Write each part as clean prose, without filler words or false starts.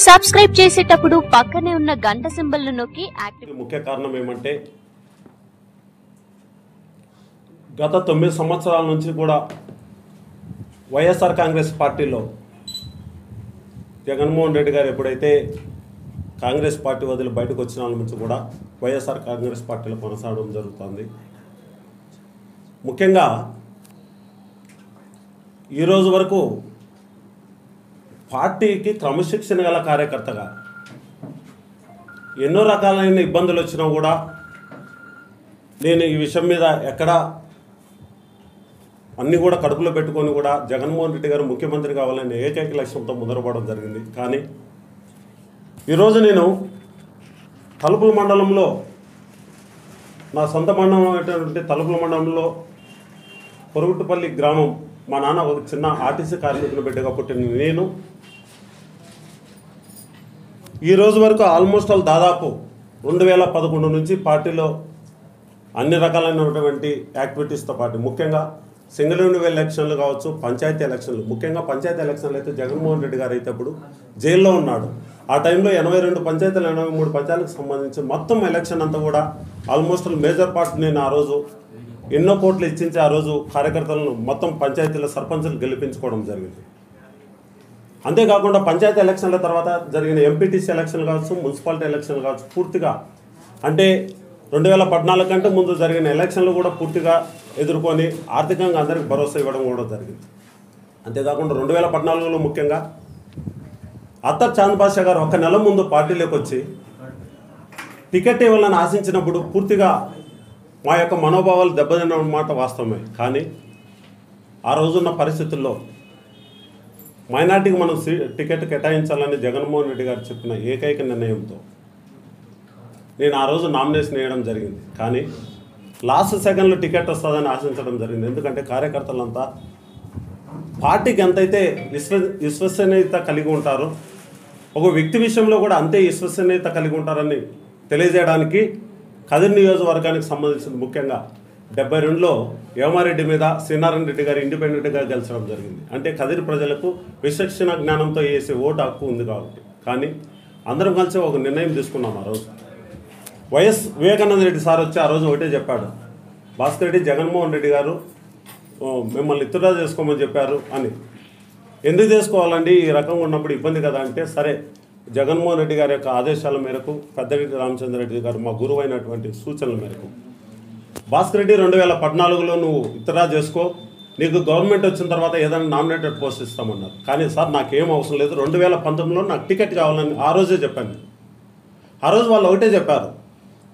Subscribe చేసేటప్పుడు పక్కనే ఉన్న గంట సింబల్ ను నొక్కి యాక్టివ్. ముఖ్య కారణం ఏమంటే గత 9 సంవత్సరాల నుంచి కూడా వైఎస్ఆర్ కాంగ్రెస్ పార్టీలో జగన్మోహన్ రెడ్డి గారు ఎప్పుడైతే కాంగ్రెస్ పార్టీ వదిలి బయటకు వచ్చిన నుంచి కూడా వైఎస్ఆర్ కాంగ్రెస్ పార్టీలో కొనసాగడం జరుగుతుంది. ముఖ్యంగా ఈరోజు వరకు పార్టీకి క్రమశిక్షణ గల కార్యకర్తగా ఎన్నో రకాలైన ఇబ్బందులు వచ్చినా కూడా నేను ఈ విషయం మీద ఎక్కడ అన్నీ కూడా కడుపులో పెట్టుకొని కూడా జగన్మోహన్ రెడ్డి గారు ముఖ్యమంత్రి కావాలనే ఏకైక లక్ష్యంతో ముందరపడడం జరిగింది. కానీ ఈరోజు నేను తలుపుల మండలంలో నా సొంత మండలం అయినటువంటి తలుపుల మండలంలో పొరుగుట్టుపల్లి గ్రామం మా నాన్న ఒక చిన్న ఆర్టీసీ కార్మికులు బిడ్డగా పుట్టిన నేను ఈ రోజు వరకు ఆల్మోస్ట్ దాదాపు 2011 నుంచి పార్టీలో అన్ని రకాలైనటువంటి యాక్టివిటీస్తో పాటు ముఖ్యంగా సింగిల్ ఇండివిజువల్ ఎలక్షన్లు కావచ్చు, పంచాయతీ ఎలక్షన్లు, ముఖ్యంగా పంచాయతీ ఎలక్షన్లు అయితే జగన్మోహన్ రెడ్డి గారు అయితే అప్పుడు జైల్లో ఉన్నాడు. ఆ టైంలో 82 పంచాయతీలు 83 పంచాయతీలకు సంబంధించి మొత్తం ఎలక్షన్ అంతా కూడా ఆల్మోస్ట్ మేజర్ పార్ట్ నేను ఆ రోజు ఎన్నో కోట్లు ఇచ్చించి ఆ రోజు కార్యకర్తలను మొత్తం పంచాయతీల సర్పంచులు గెలిపించుకోవడం జరిగింది. అంతేకాకుండా పంచాయతీ ఎలక్షన్ల తర్వాత జరిగిన ఎంపీటీసీ ఎలక్షన్లు కావచ్చు, మున్సిపాలిటీ ఎలక్షన్లు కావచ్చు, పూర్తిగా అంటే 2014 కంటే ముందు జరిగిన ఎలక్షన్లు కూడా పూర్తిగా ఎదుర్కొని ఆర్థికంగా అందరికి భరోసా ఇవ్వడం కూడా జరిగింది. అంతేకాకుండా 2014లో ముఖ్యంగా అత్తర్ చాంద్ బాషా గారు 1 నెల ముందు పార్టీలోకి వచ్చి టికెట్ ఇవ్వాలని ఆశించినప్పుడు పూర్తిగా మా యొక్క మనోభావాలు దెబ్బతిన్న మాట వాస్తవమే. కానీ ఆ రోజున్న పరిస్థితుల్లో మైనార్టీకి మనం టికెట్ కేటాయించాలని జగన్మోహన్ రెడ్డి గారు చెప్పిన ఏకైక నిర్ణయంతో నేను ఆ రోజు నామినేషన్ వేయడం జరిగింది. కానీ లాస్ట్ సెకండ్లో టికెట్ వస్తుందని ఆశించడం జరిగింది. ఎందుకంటే కార్యకర్తలంతా పార్టీకి ఎంతైతే విశ్వసనీయత కలిగి ఉంటారో ఒక వ్యక్తి విషయంలో కూడా అంతే విశ్వసనీయత కలిగి ఉంటారని తెలియజేయడానికి కదిరి నియోజకవర్గానికి సంబంధించిన ముఖ్యంగా 72లో యోమారెడ్డి మీద శ్రీనారాయణ రెడ్డి గారు ఇండిపెండెంట్గా గెలిచడం జరిగింది. అంటే కదిరి ప్రజలకు విచక్షణ జ్ఞానంతో వేసే ఓటు హక్కు ఉంది కాబట్టి. కానీ అందరం కలిసి ఒక నిర్ణయం తీసుకున్నాం. ఆ రోజు వైఎస్ వివేకానంద రెడ్డి సార్ వచ్చి ఆ రోజు ఒకటే చెప్పాడు, భాస్కర్ రెడ్డి జగన్మోహన్ రెడ్డి గారు మిమ్మల్ని విత్డ్రా చేసుకోమని చెప్పారు అని. ఎందుకు చేసుకోవాలండి, ఈ రకంగా ఉన్నప్పుడు ఇబ్బంది కదా అంటే, సరే జగన్మోహన్ రెడ్డి గారి యొక్క ఆదేశాల మేరకు పెద్దరెడ్డి రామచంద్రరెడ్డి గారు మా గురువు అయినటువంటి సూచనల మేరకు భాస్కర్ రెడ్డి 2014లో నువ్వు విత్డ్రా చేసుకో, నీకు గవర్నమెంట్ వచ్చిన తర్వాత ఏదైనా నామినేటెడ్ పోస్ట్ ఇస్తామన్నారు. కానీ సార్ నాకేం అవసరం లేదు, 2019లో నాకు టికెట్ కావాలని ఆ రోజే చెప్పాను. ఆ రోజు వాళ్ళు ఒకటే చెప్పారు,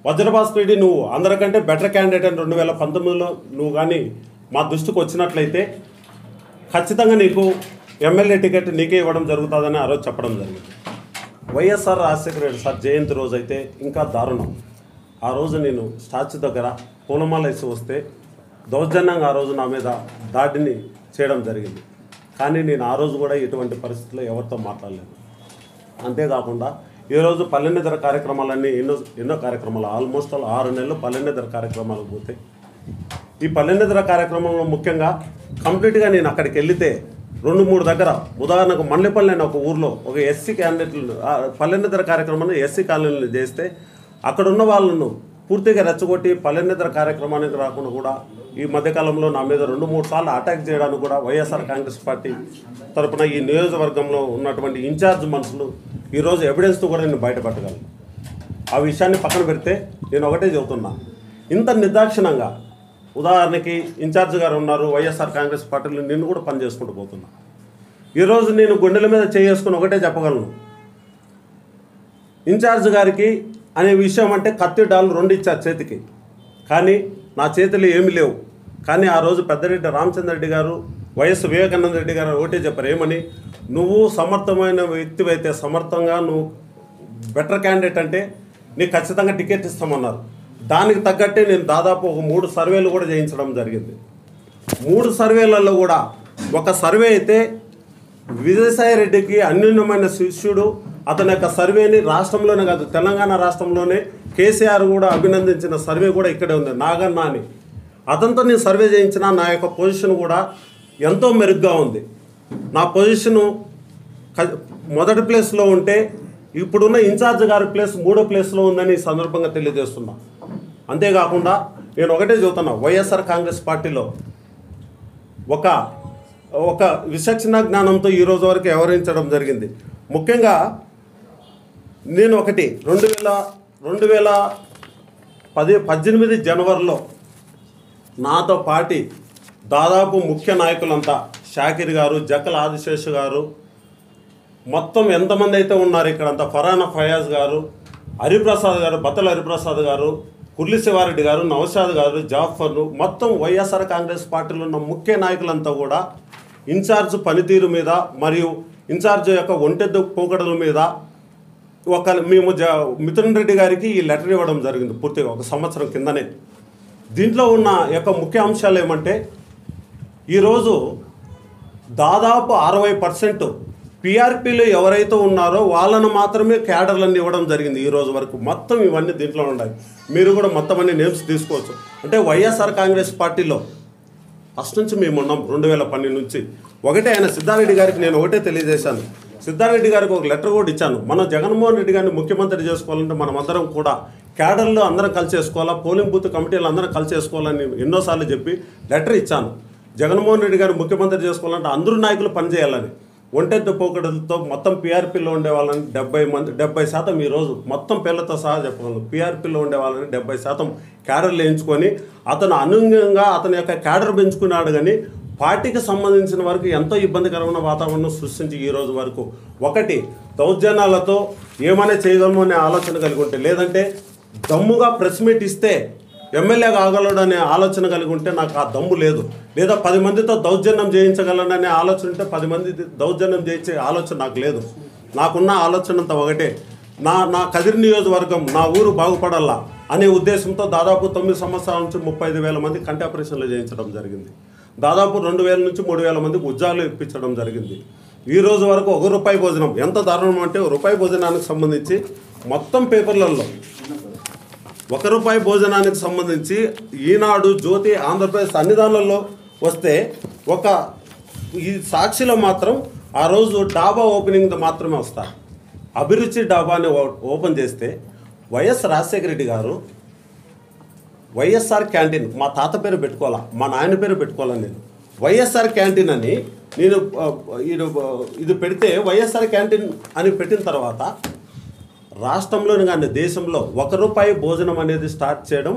వజ్రభాస్కర్ రెడ్డి నువ్వు అందరికంటే బెటర్ క్యాండిడేట్ అని 2019లో నువ్వు కానీ మా దృష్టికి వచ్చినట్లయితే ఖచ్చితంగా నీకు ఎమ్మెల్యే టికెట్ నీకే ఇవ్వడం జరుగుతుందని ఆ రోజు చెప్పడం జరిగింది. వైఎస్ఆర్ రాజశేఖర రెడ్డి సార్ జయంతి రోజు అయితే ఇంకా దారుణం. ఆ రోజు నేను స్టాచ్యూ దగ్గర పూలమాల వేసి వస్తే దౌర్జన్యంగా ఆ రోజు నా మీద దాడిని చేయడం జరిగింది. కానీ నేను ఆ రోజు కూడా ఎటువంటి పరిస్థితుల్లో ఎవరితో మాట్లాడలేదు. అంతేకాకుండా ఈరోజు పల్లెనిద్ర కార్యక్రమాలన్నీ ఎన్నో కార్యక్రమాలు ఆల్మోస్ట్ 6 నెలలు పల్లెనిద్ర కార్యక్రమాలకు పోతే ఈ పల్లెనిద్ర కార్యక్రమంలో ముఖ్యంగా కంప్లీట్గా నేను అక్కడికి వెళితే 2-3 దగ్గర ఉదాహరణకు మల్లెపల్లి అనే ఒక ఊర్లో ఒక ఎస్సీ క్యాండిడేట్లు పల్లెనిద్ర కార్యక్రమాన్ని ఎస్సీ కాలనీలు చేస్తే అక్కడ ఉన్న వాళ్ళను పూర్తిగా రెచ్చగొట్టి పల్లెనిద్ర కార్యక్రమానికి రాకుండా కూడా ఈ మధ్యకాలంలో నా మీద 2-3 సార్లు అటాక్ చేయడానికి కూడా వైఎస్ఆర్ కాంగ్రెస్ పార్టీ తరఫున ఈ నియోజకవర్గంలో ఉన్నటువంటి ఇన్ఛార్జ్ మనుషులు ఈరోజు ఎవిడెన్స్తో కూడా నేను బయటపట్టగలను. ఆ విషయాన్ని పక్కన పెడితే నేను ఒకటే చెబుతున్నా, ఇంత నిర్దాక్షిణంగా ఉదాహరణకి ఇన్ఛార్జ్ గారు ఉన్నారు వైఎస్ఆర్ కాంగ్రెస్ పార్టీలో, నేను కూడా పని చేసుకుంటూ పోతున్నా. ఈరోజు నేను గుండెల మీద చేసుకుని ఒకటే చెప్పగలను, ఇన్ఛార్జ్ గారికి అనే విషయం అంటే కత్తి డాలు 2 ఇచ్చారు చేతికి, కానీ నా చేతిలో ఏమి లేవు. కానీ ఆ రోజు పెద్దరెడ్డి రామచంద్రరెడ్డి గారు వైఎస్ వివేకానంద రెడ్డి గారు ఒకటే చెప్పారు, ఏమని, నువ్వు సమర్థమైన వ్యక్తివైతే సమర్థంగా నువ్వు బెటర్ క్యాండిడేట్ అంటే నీకు ఖచ్చితంగా టికెట్ ఇస్తామన్నారు. దానికి తగ్గట్టే నేను దాదాపు ఒక 3 సర్వేలు కూడా చేయించడం జరిగింది. 3 సర్వేలలో కూడా ఒక సర్వే అయితే విజయసాయి రెడ్డికి అన్యూన్యమైన శిష్యుడు, అతని యొక్క సర్వేని రాష్ట్రంలోనే కాదు తెలంగాణ రాష్ట్రంలోనే కేసీఆర్ కూడా అభినందించిన సర్వే కూడా ఇక్కడే ఉంది, నాగన్న అని. అతనితో నేను సర్వే చేయించిన నా యొక్క పొజిషన్ కూడా ఎంతో మెరుగ్గా ఉంది. నా పొజిషను మొదటి ప్లేస్లో ఉంటే ఇప్పుడున్న ఇన్ఛార్జ్ గారి ప్లేస్ 3వ ప్లేస్లో ఉందని ఈ సందర్భంగా తెలియజేస్తున్నా. అంతేకాకుండా నేను ఒకటే చెబుతున్నా, వైఎస్ఆర్ కాంగ్రెస్ పార్టీలో ఒక విచక్షణ జ్ఞానంతో ఈరోజు వరకు వ్యవహరించడం జరిగింది. ముఖ్యంగా నేను 2018 జనవరిలో నాతో పాటి దాదాపు ముఖ్య నాయకులంతా షాకిర్ గారు, జక్కల ఆదిశేషు గారు, మొత్తం ఎంతమంది అయితే ఉన్నారు ఇక్కడంతా, ఫరానా ఫయాజ్ గారు, హరిప్రసాద్ గారు, బత్తల హరిప్రసాద్ గారు, కుర్లి శివారెడ్డి గారు, నౌషాద్ గారు, జాఫర్ను, మొత్తం వైఎస్ఆర్ కాంగ్రెస్ పార్టీలో ఉన్న ముఖ్య నాయకులంతా కూడా ఇన్ఛార్జ్ పనితీరు మీద మరియు ఇన్ఛార్జ్ యొక్క ఒంటెద్దు పోకడల మీద మేము మిథున్ రెడ్డి గారికి ఈ లెటర్ ఇవ్వడం జరిగింది పూర్తిగా 1 సంవత్సరం కిందనే. దీంట్లో ఉన్న యొక్క ముఖ్య అంశాలు ఏమంటే, ఈరోజు దాదాపు 60% పీఆర్పీలు ఎవరైతే ఉన్నారో వాళ్ళను మాత్రమే క్యాడర్లన్నీ ఇవ్వడం జరిగింది ఈరోజు వరకు. మొత్తం ఇవన్నీ దీంట్లో ఉన్నాయి. మీరు కూడా మొత్తం అన్ని నేమ్స్ తీసుకోవచ్చు. అంటే వైఎస్ఆర్ కాంగ్రెస్ పార్టీలో ఫస్ట్ నుంచి మేము ఉన్నాం 2012 నుంచి. ఒకటే ఆయన సిద్ధారెడ్డి గారికి నేను ఒకటే తెలియజేశాను, సిద్ధారెడ్డి గారికి ఒక లెటర్ కూడా ఇచ్చాను. మనం జగన్మోహన్ రెడ్డి గారిని ముఖ్యమంత్రి చేసుకోవాలంటే మనం అందరం కూడా క్యాడర్లు అందరం కలిసి చేసుకోవాలా, పోలింగ్ బూత్ కమిటీలు అందరం కలిసి చేసుకోవాలని ఎన్నోసార్లు చెప్పి లెటర్ ఇచ్చాను. జగన్మోహన్ రెడ్డి గారు ముఖ్యమంత్రి చేసుకోవాలంటే అందరూ నాయకులు పనిచేయాలని. ఒంటెద్దు పోకడలతో మొత్తం పీఆర్పీలో ఉండే వాళ్ళని 70% ఈరోజు మొత్తం పేర్లతో సహా చెప్పగలను. పీఆర్పీలో ఉండే వాళ్ళని 70% క్యాడర్లు వేయించుకొని అతను అనుగుణంగా అతని యొక్క క్యాడర్ పెంచుకున్నాడు. కానీ పార్టీకి సంబంధించిన వరకు ఎంతో ఇబ్బందికరమైన వాతావరణం సృష్టించి ఈరోజు వరకు ఒకటి దౌర్జన్యాలతో ఏమైనా చేయగలము అనే ఆలోచన కలిగి ఉంటే, లేదంటే దమ్ముగా ప్రెస్ మీట్ ఇస్తే ఎమ్మెల్యే కాగలడు అనే ఆలోచన కలిగి ఉంటే నాకు ఆ దమ్ము లేదు. లేదా 10 మందితో దౌర్జన్యం చేయించగలననే ఆలోచన ఉంటే 10 మంది దౌర్జన్యం చేయించే ఆలోచన నాకు లేదు. నాకున్న ఆలోచన అంతా ఒకటే, నా కదిరి నియోజకవర్గం, నా ఊరు బాగుపడాలా అనే ఉద్దేశంతో దాదాపు 9 సంవత్సరాల నుంచి 35,000 మంది కంటి ఆపరేషన్లు చేయించడం జరిగింది. దాదాపు 2,000 నుంచి 3,000 మందికి ఉద్యోగాలు ఇప్పించడం జరిగింది. ఈ రోజు వరకు ₹1 భోజనం, ఎంత దారుణం అంటే ₹1 భోజనానికి సంబంధించి మొత్తం పేపర్లలో ₹1 భోజనానికి సంబంధించి ఈనాడు, జ్యోతి, ఆంధ్రప్రదేశ్ అన్ని దానిలలో వస్తే ఈ సాక్షిలో మాత్రం ఆ రోజు డాబా ఓపెనింగ్ మాత్రమే వస్తారు. అభిరుచి డాబాని ఓపెన్ చేస్తే వైఎస్ రాజశేఖర రెడ్డి గారు వైఎస్ఆర్ క్యాంటీన్, మా తాత పేరు పెట్టుకోవాలా, మా నాయన పేరు పెట్టుకోవాలా, నేను వైఎస్ఆర్ క్యాంటీన్ అని నేను ఇది పెడితే వైఎస్ఆర్ క్యాంటీన్ అని పెట్టిన తర్వాత రాష్ట్రంలోని కానీ దేశంలో ₹1 భోజనం అనేది స్టార్ట్ చేయడం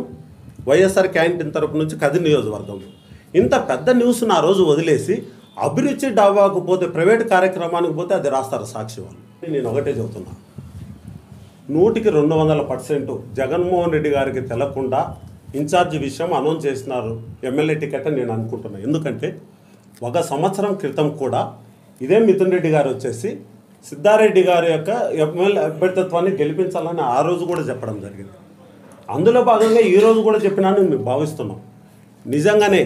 వైఎస్ఆర్ క్యాంటీన్ తరపు నుంచి కదిరి నియోజకవర్గంలో. ఇంత పెద్ద న్యూస్ను ఆ రోజు వదిలేసి అభిరుచి డాబాకు పోతే, ప్రైవేట్ కార్యక్రమానికి పోతే అది రాస్తారు సాక్షి వాళ్ళు. నేను ఒకటే చెబుతున్నా, 100% జగన్మోహన్ రెడ్డి గారికి తెలకుండా ఇన్ఛార్జ్ విషయం అనౌన్స్ చేసినారు ఎమ్మెల్యే టికెట్ అని నేను అనుకుంటున్నాను. ఎందుకంటే 1 సంవత్సరం క్రితం కూడా ఇదే మిథున్ రెడ్డి గారు వచ్చేసి సిద్ధారెడ్డి గారి యొక్క ఎమ్మెల్యే అభ్యర్థిత్వాన్ని గెలిపించాలని ఆ రోజు కూడా చెప్పడం జరిగింది. అందులో భాగంగా ఈరోజు కూడా చెప్పినాను మేము భావిస్తున్నాం. నిజంగానే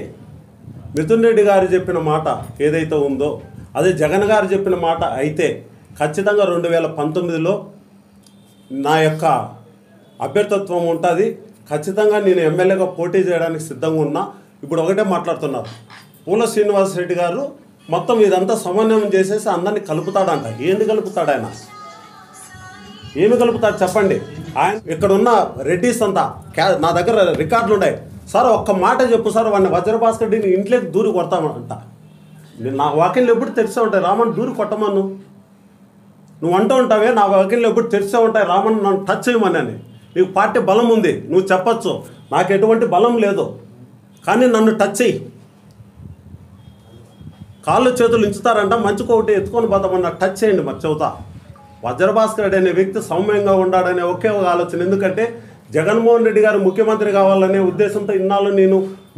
మిథున్ రెడ్డి గారు చెప్పిన మాట ఏదైతే ఉందో అదే జగన్ గారు చెప్పిన మాట అయితే ఖచ్చితంగా 2019లో నా యొక్క అభ్యర్థిత్వం ఉంటుంది. ఖచ్చితంగా నేను ఎమ్మెల్యేగా పోటీ చేయడానికి సిద్ధంగా ఉన్నా. ఇప్పుడు ఒకటే మాట్లాడుతున్నారు, పూల శ్రీనివాస్ రెడ్డి గారు మొత్తం ఇదంతా సమన్వయం చేసేసి అందరినీ కలుపుతాడంట. ఏంది కలుపుతాడు ఆయన? ఏమి కలుపుతాడు చెప్పండి? ఆయన ఇక్కడున్న రెడ్డిస్ అంతా నా దగ్గర రికార్డులు ఉన్నాయి. సార్ ఒక్క మాట చెప్పు సార్, వాడిని వజ్రభాస్కర్ రెడ్డిని ఇంట్లోకి దూరి కొడతామంట. నేను నా వాకిళ్ళు ఎప్పుడు తెరిసే ఉంటాయి, రామన్ దూరి కొట్టమను. నువ్వు అంటూ ఉంటావే నా వాకిళ్ళు ఎప్పుడు తెరిసే ఉంటాయి, రామన్ నన్ను టచ్ చేయమని అని. నీకు పార్టీ బలం ఉంది, నువ్వు చెప్పచ్చు. నాకు ఎటువంటి బలం లేదు, కానీ నన్ను టచ్ చెయ్యి. కాళ్ళు చేతులు ఇంచుతారంట, మంచుకోటి ఎత్తుకొని పోతామన్న టచ్ చేయండి. మరి చెబుతా, వజ్రభాస్కర్ రెడ్డి అనే వ్యక్తి సౌమ్యంగా ఉండాడనే ఒకే ఒక ఆలోచన. ఎందుకంటే జగన్మోహన్ రెడ్డి గారు ముఖ్యమంత్రి కావాలనే ఉద్దేశంతో ఇన్నాళ్ళు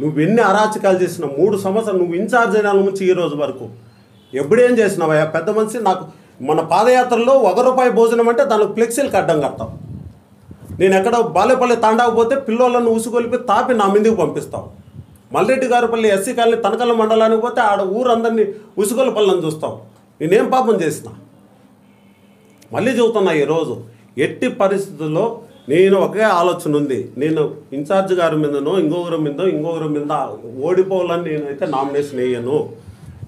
నువ్వు ఎన్ని అరాచకాలు చేసినావు, 3 సంవత్సరాలు నువ్వు ఇన్ఛార్జ్ అయిన నుంచి ఈ రోజు వరకు ఎప్పుడేం చేసినావయ్యా? పెద్ద మనిషి, నాకు మన పాదయాత్రలో ₹1 భోజనం అంటే దానికి ఫ్లెక్సీలకు అడ్డం కడతావు. నేను ఎక్కడ బాలేపల్లి తాండాకపోతే పిల్లోళ్ళను ఉసుగొలిపి తాపి నా మీదకి పంపిస్తావు. మల్రెడ్డి గారిపల్లి ఎస్సీ కాలనీ తనకల మండలానికి పోతే ఆడ ఊరందరినీ ఉసుగొలపల్లని చూస్తావు. నేనేం పాపం చేసిన? మళ్ళీ చెబుతున్నా, ఈరోజు ఎట్టి పరిస్థితుల్లో నేను ఒకే ఆలోచన ఉంది. నేను ఇన్ఛార్జ్ గారి మీదనో ఇంకొకరి మీద ఓడిపోవాలని నేనైతే నామినేషన్ వేయను.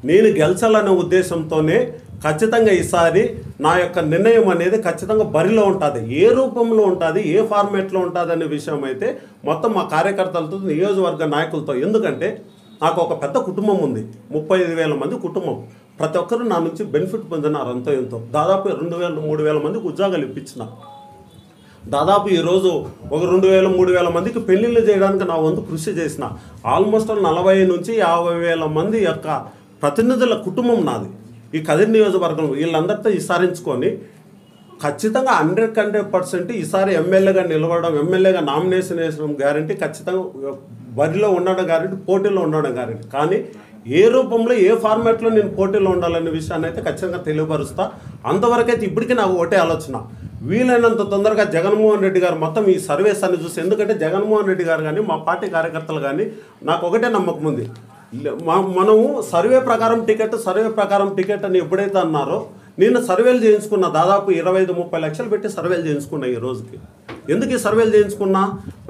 నేను గెలిచాలనే ఉద్దేశంతోనే ఖచ్చితంగా ఈసారి నా యొక్క నిర్ణయం అనేది ఖచ్చితంగా బరిలో ఉంటుంది. ఏ రూపంలో ఉంటుంది, ఏ ఫార్మేట్లో ఉంటుంది అనే విషయం అయితే మొత్తం మా కార్యకర్తలతో, నియోజకవర్గ నాయకులతో, ఎందుకంటే నాకు ఒక పెద్ద కుటుంబం ఉంది, 35,000 మంది కుటుంబం. ప్రతి ఒక్కరు నా నుంచి బెనిఫిట్ పొందినారు అంతో ఎంతో. దాదాపు 2,000-3,000 మందికి ఉద్యోగాలు ఇప్పించిన. దాదాపు ఈరోజు ఒక 2,000-3,000 మందికి పెళ్లిళ్ళు చేయడానికి నా వంతు కృషి చేసిన. ఆల్మోస్ట్ 40,000-50,000 మంది యొక్క ప్రతినిధుల కుటుంబం నాది ఈ కదిరి నియోజకవర్గంలో. వీళ్ళందరితో విసారించుకొని ఖచ్చితంగా 100% ఈసారి ఎమ్మెల్యేగా నిలవడం, ఎమ్మెల్యేగా నామినేషన్ వేసడం గ్యారంటీ, ఖచ్చితంగా బరిలో ఉండడం గ్యారంటీ, పోటీలో ఉండడం గ్యారంటీ. కానీ ఏ రూపంలో, ఏ ఫార్మాట్లో నేను పోటీలో ఉండాలనే విషయాన్ని అయితే ఖచ్చితంగా తెలియపరుస్తా. అంతవరకైతే ఇప్పటికీ నాకు ఒకటే ఆలోచన, వీలైనంత తొందరగా జగన్మోహన్ రెడ్డి గారు మొత్తం ఈ సర్వేస్ అన్ని చూసి, ఎందుకంటే జగన్మోహన్ రెడ్డి గారు కానీ మా పార్టీ కార్యకర్తలు కానీ నాకు ఒకటే నమ్మకం ఉంది, మనము సర్వే ప్రకారం టికెట్ అని ఎప్పుడైతే అన్నారో, నేను సర్వేలు చేయించుకున్న, దాదాపు 25-30 లక్షలు పెట్టి సర్వేలు చేయించుకున్నా. ఈ రోజుకి ఎందుకు ఈ సర్వేలు చేయించుకున్నా,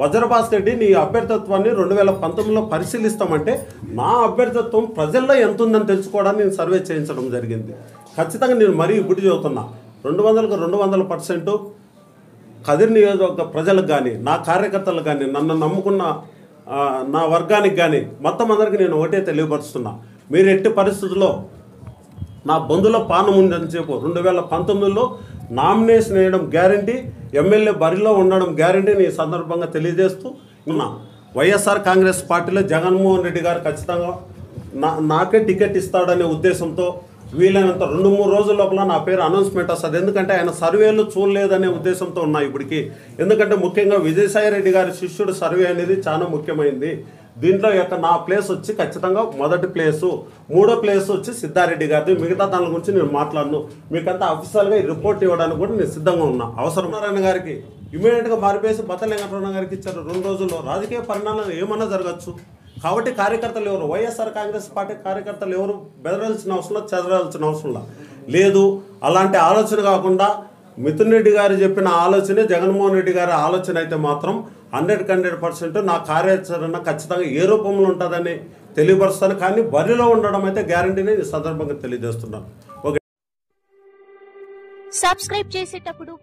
వజ్రభాస్కర్ రెడ్డి నీ అభ్యర్థిత్వాన్ని 2019లో పరిశీలిస్తామంటే నా అభ్యర్థిత్వం ప్రజల్లో ఎంత ఉందని తెలుసుకోవడానికి నేను సర్వే చేయించడం జరిగింది. ఖచ్చితంగా నేను మరీ ఇప్పుడు చెబుతున్నా, 200కు 200% కదిరి నియోజకవర్గ ప్రజలకు కానీ, నా కార్యకర్తలకు కానీ, నన్ను నమ్ముకున్న నా వర్గానికి కానీ మొత్తం అందరికీ నేను ఒకటే తెలియపరుస్తున్నా, మీరు ఎట్టి పరిస్థితుల్లో నా బంధువుల పానం ఉందని చెప్పు 2019లో నామినేషన్ వేయడం గ్యారంటీ, ఎమ్మెల్యే బరిలో ఉండడం గ్యారంటీ ఈ సందర్భంగా తెలియజేస్తూ ఉన్నా. వైఎస్ఆర్ కాంగ్రెస్ పార్టీలో జగన్మోహన్ రెడ్డి గారు ఖచ్చితంగా నాకే టికెట్ ఇస్తాడనే ఉద్దేశంతో వీలైనంత 2-3 రోజుల లోపల నా పేరు అనౌన్స్మెంట్ వస్తుంది. ఎందుకంటే ఆయన సర్వేలు చూడలేదనే ఉద్దేశంతో ఉన్నా ఇప్పటికి. ఎందుకంటే ముఖ్యంగా విజయసాయి రెడ్డి గారి శిష్యుడు సర్వే అనేది చాలా ముఖ్యమైనది. దీంట్లో నా ప్లేస్ వచ్చి ఖచ్చితంగా మొదటి ప్లేసు, 3వ ప్లేస్ వచ్చి సిద్ధారెడ్డి గారిది. మిగతా దాని గురించి నేను మాట్లాడను, మీకంతా అఫీషియల్గా ఈ రిపోర్ట్ ఇవ్వడానికి కూడా నేను సిద్ధంగా ఉన్నా. అవసరం నారాయణ గారికి ఇమీడియట్గా మారిపేసి బత్తలింగరమణ గారికి ఇచ్చారు. 2 రోజుల్లో రాజకీయ పరిణామాలు ఏమన్నా జరగచ్చు. కాబట్టి కార్యకర్తలు ఎవరు, వైఎస్ఆర్ కాంగ్రెస్ పార్టీ కార్యకర్తలు ఎవరు బెదరాల్సిన అవసరం, చెదరాల్సిన అవసరం లేదు. అలాంటి ఆలోచన కాకుండా మిథున్ రెడ్డి గారు చెప్పిన ఆలోచనే జగన్మోహన్ రెడ్డి గారి ఆలోచన అయితే మాత్రం 100% నా కార్యాచరణ ఖచ్చితంగా ఏ రూపంలో ఉంటుందని తెలియపరుస్తాను. కానీ బరిలో ఉండడం అయితే గ్యారంటీని ఈ సందర్భంగా తెలియజేస్తున్నాను. సబ్స్క్రైబ్ చేసేటప్పుడు